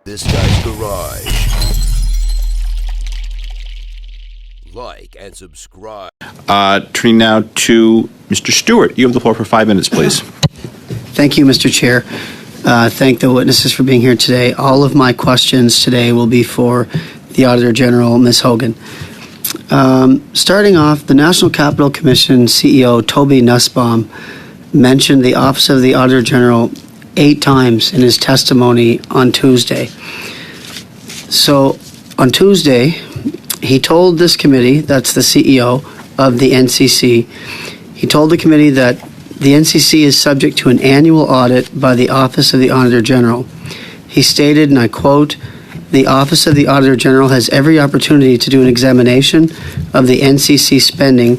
This Guy's Garage. Like and subscribe. Turning now to Mr. Stewart. You have the floor for 5 minutes, please. Thank you, Mr. Chair. Thank the witnesses for being here today. All of my questions today will be for the Auditor General, Ms. Hogan. Starting off, the National Capital Commission CEO, Toby Nussbaum, mentioned the Office of the Auditor General 8 times in his testimony on Tuesday. So, on Tuesday, he told this committee, that's the CEO of the NCC, he told the committee that the NCC is subject to an annual audit by the Office of the Auditor General. He stated, and I quote, "The Office of the Auditor General has every opportunity to do an examination of the NCC spending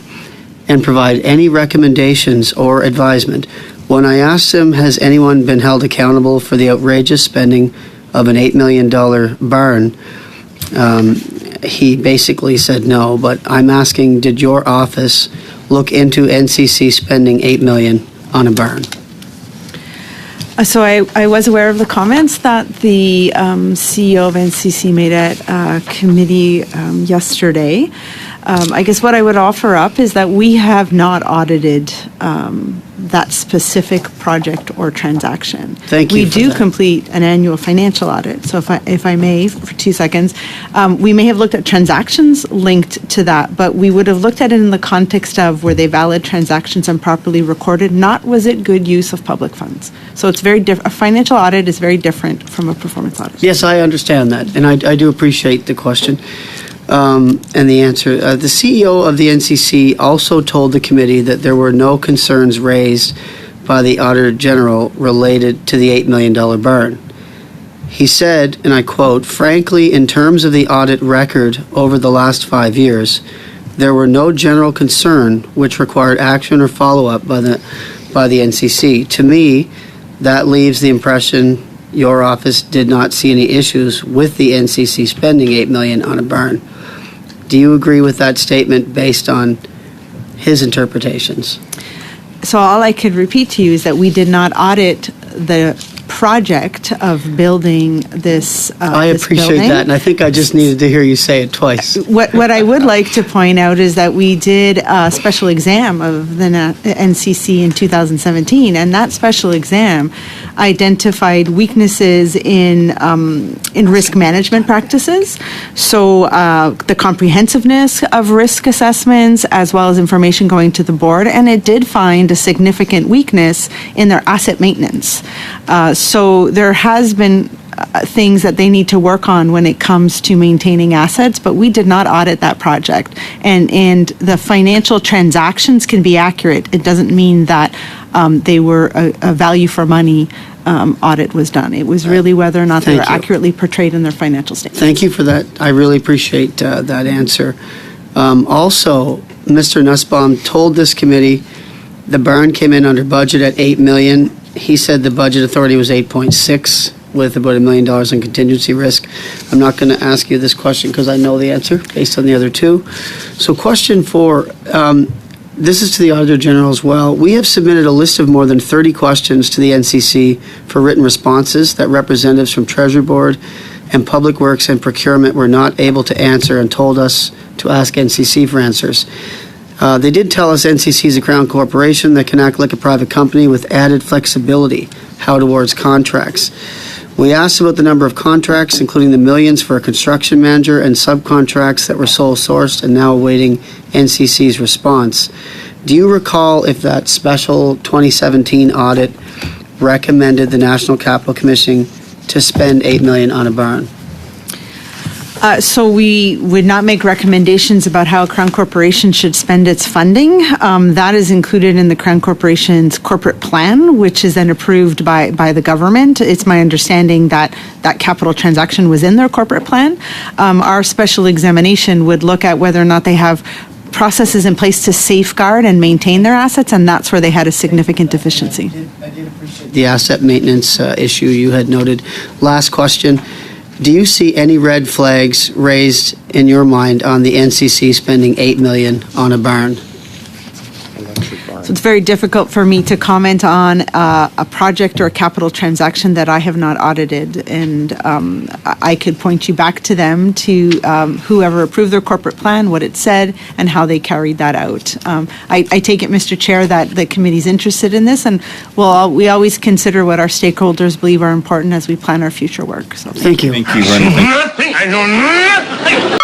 and provide any recommendations or advisement. When I asked him, has anyone been held accountable for the outrageous spending of an $8 million barn, he basically said no, but I'm asking, did your office look into NCC spending $8 million on a barn?" So I was aware of the comments that the CEO of NCC made at committee yesterday. I guess what I would offer up is that we have not audited that specific project or transaction. Thank you. We do complete an annual financial audit. So if I may, for 2 seconds, we may have looked at transactions linked to that, but we would have looked at it in the context of were they valid transactions and properly recorded, not was it good use of public funds. So it's very different. A financial audit is very different from a performance audit. Yes, I understand that, and I do appreciate the question and the answer. The CEO of the NCC also told the committee that there were no concerns raised by the Auditor General related to the $8 million barn. He said, and I quote, "Frankly, in terms of the audit record over the last 5 years, there were no general concern which required action or follow-up by the NCC. To me, that leaves the impression your office did not see any issues with the NCC spending $8 million on a barn." Do you agree with that statement based on his interpretations? So all I could repeat to you is that we did not audit the project of building this I appreciate building. that, and I think I just needed to hear you say it twice. What I would like to point out is that we did a special exam of the NCC in 2017, and that special exam identified weaknesses in risk management practices. So the comprehensiveness of risk assessments, as well as information going to the board, and it did find a significant weakness in their asset maintenance. So there has been things that they need to work on when it comes to maintaining assets, but we did not audit that project. And the financial transactions can be accurate. It doesn't mean that they were a value for money audit was done. It was really whether or not they were accurately portrayed in their financial statements. Thank you for that. I really appreciate that answer. Also, Mr. Nussbaum told this committee the barn came in under budget at $8 million. He said the budget authority was 8.6 with about $1 million in contingency risk. I'm not going to ask you this question because I know the answer based on the other two. So question 4, this is to the Auditor General as well. We have submitted a list of more than 30 questions to the NCC for written responses that representatives from Treasury Board and Public Works and Procurement were not able to answer and told us to ask NCC for answers. They did tell us NCC is a Crown corporation that can act like a private company with added flexibility how it awards contracts. We asked about the number of contracts, including the millions for a construction manager and subcontracts that were sole sourced and now awaiting NCC's response. Do you recall if that special 2017 audit recommended the National Capital Commission to spend $8 million on a barn? So we would not make recommendations about how a Crown Corporation should spend its funding. That is included in the Crown Corporation's corporate plan, which is then approved by the government. It's my understanding that that capital transaction was in their corporate plan. Our special examination would look at whether or not they have processes in place to safeguard and maintain their assets, and that's where they had a significant deficiency. I did appreciate the asset maintenance issue you had noted. Last question. Do you see any red flags raised in your mind on the NCC spending $8 million on a barn? So it's very difficult for me to comment on a project or a capital transaction that I have not audited. And I could point you back to them, to whoever approved their corporate plan, what it said, and how they carried that out. I take it, Mr. Chair, that the committee's interested in this, and we always consider what our stakeholders believe are important as we plan our future work. So Thank you. Thank you very much. Nothing. I know nothing.